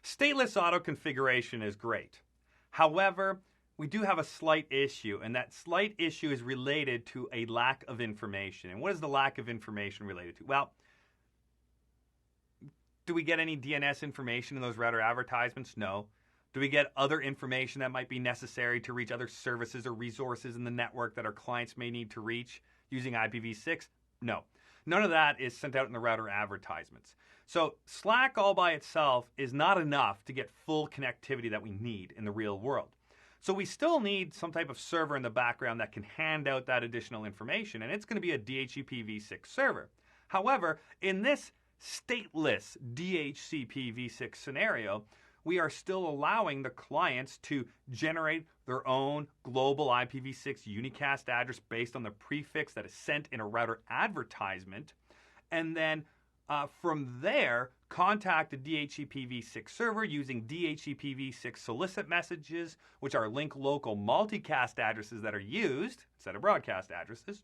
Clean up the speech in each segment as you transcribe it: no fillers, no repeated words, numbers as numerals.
Stateless auto configuration is great. However, we do have a slight issue, and that slight issue is related to a lack of information. And what is the lack of information related to? Well, do we get any DNS information in those router advertisements? No. Do we get other information that might be necessary to reach other services or resources in the network that our clients may need to reach using IPv6? No. None of that is sent out in the router advertisements. So Slack all by itself is not enough to get full connectivity that we need in the real world. So we still need some type of server in the background that can hand out that additional information, and it's going to be a DHCPv6 server. However, in this stateless DHCPv6 scenario, we are still allowing the clients to generate their own global IPv6 unicast address based on the prefix that is sent in a router advertisement, and then from there, contact the DHCPv6 server using DHCPv6 solicit messages, which are link local multicast addresses that are used instead of broadcast addresses.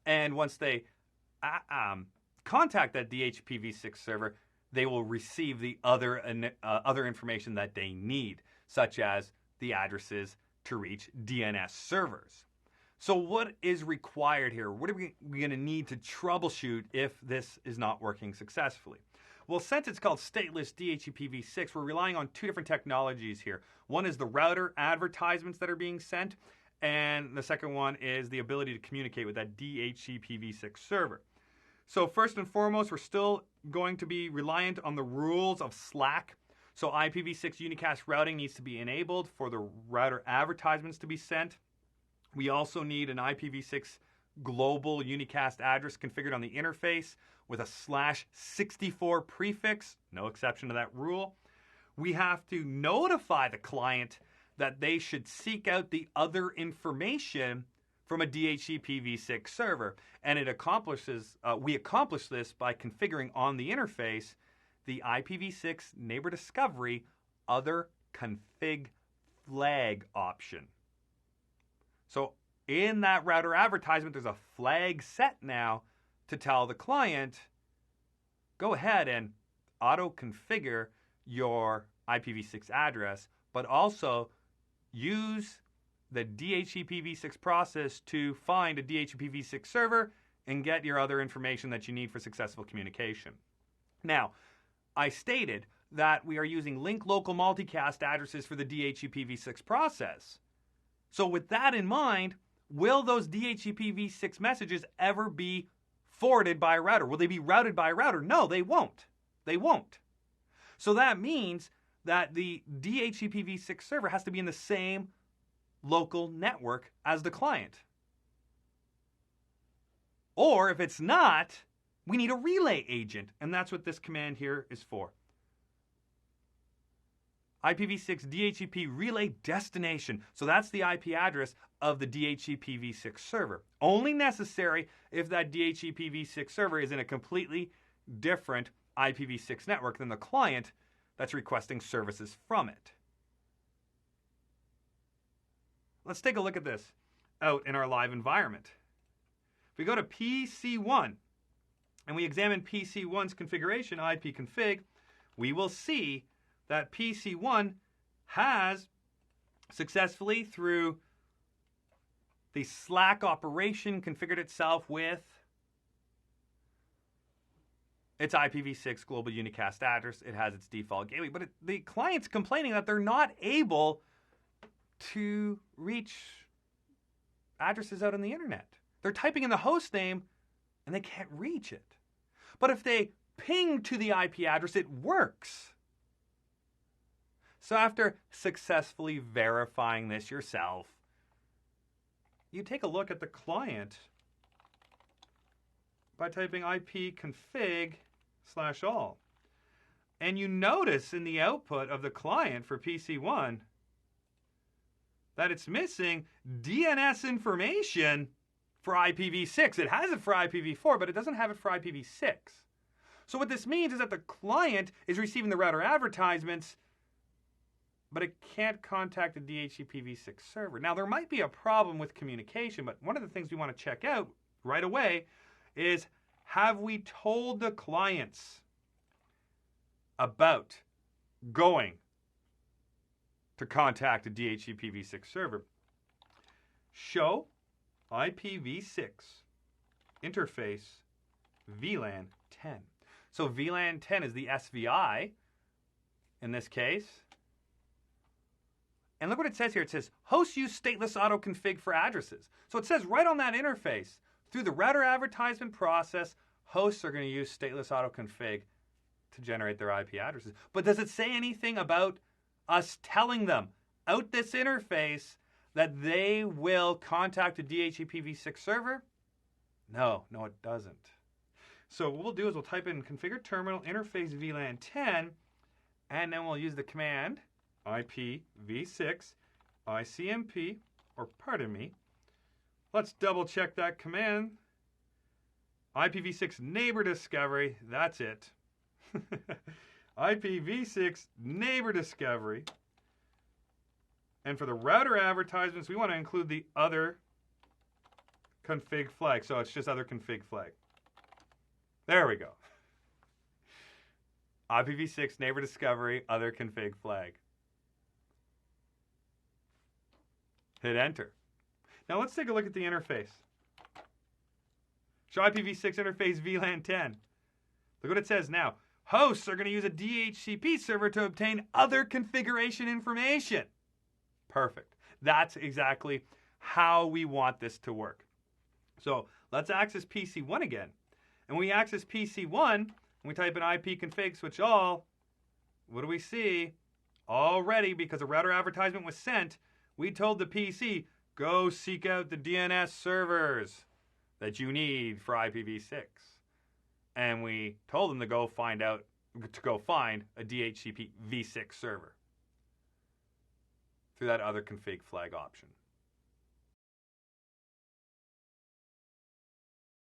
And once they contact that DHCPv6 server, they will receive the other information that they need, such as the addresses to reach DNS servers. So what is required here? What are we going to need to troubleshoot if this is not working successfully? Well, since it's called stateless DHCPv6, we're relying on two different technologies here. One is the router advertisements that are being sent, and the second one is the ability to communicate with that DHCPv6 server. So first and foremost, we're still going to be reliant on the rules of Slack. So IPv6 unicast routing needs to be enabled for the router advertisements to be sent. We also need an IPv6 global unicast address configured on the interface with a /64 prefix, no exception to that rule. We have to notify the client that they should seek out the other information from a DHCPv6 server, and we accomplish this by configuring on the interface the IPv6 neighbor discovery other config flag option. So in that router advertisement, there's a flag set now to tell the client, go ahead and auto-configure your IPv6 address, but also use the DHCPv6 process to find a DHCPv6 server and get your other information that you need for successful communication. Now, I stated that we are using link local multicast addresses for the DHCPv6 process. So with that in mind, will those DHCPv6 messages ever be forwarded by a router? Will they be routed by a router? No, they won't. They won't. So that means that the DHCPv6 server has to be in the same local network as the client. Or if it's not, we need a relay agent, and that's what this command here is for. IPv6 DHCP relay destination. So that's the IP address of the DHCPv6 server. Only necessary if that DHCPv6 server is in a completely different IPv6 network than the client that's requesting services from it. Let's take a look at this out in our live environment. If we go to PC1 and we examine PC1's configuration, ipconfig, we will see that PC1 has successfully, through the Slack operation, configured itself with its IPv6 global unicast address. It has its default gateway, but the client's complaining that they're not able to reach addresses out on the internet. They're typing in the host name and they can't reach it. But if they ping to the IP address, it works. So after successfully verifying this yourself, you take a look at the client by typing ipconfig/all. And you notice in the output of the client for PC1 that it's missing DNS information for IPv6. It has it for IPv4, but it doesn't have it for IPv6. So what this means is that the client is receiving the router advertisements, but it can't contact the DHCPv6 server. Now, there might be a problem with communication, but one of the things we want to check out right away is, have we told the clients about going to contact a DHCPv6 server, show IPv6 interface VLAN 10. So VLAN 10 is the SVI in this case. And look what it says here. It says, hosts use stateless autoconfig for addresses. So it says right on that interface, through the router advertisement process, hosts are going to use stateless autoconfig to generate their IP addresses. But does it say anything about us telling them out this interface that they will contact a DHCPv6 server? No, it doesn't. So what we'll do is we'll type in configure terminal interface VLAN 10, and then we'll use the command IPv6 ICMP, or pardon me, let's double check that command. IPv6 neighbor discovery, that's it. IPv6 neighbor discovery. And for the router advertisements, we want to include the other config flag. So it's just other config flag. There we go. IPv6 neighbor discovery, other config flag. Hit enter. Now let's take a look at the interface. Show IPv6 interface VLAN 10. Look what it says now. Hosts are going to use a DHCP server to obtain other configuration information. Perfect. That's exactly how we want this to work. So let's access PC1 again. And when we access PC1, and we type in ipconfig switch all, what do we see? Already, because a router advertisement was sent, we told the PC, go seek out the DNS servers that you need for IPv6. And we told them to go find a DHCPv6 server through that other config flag option.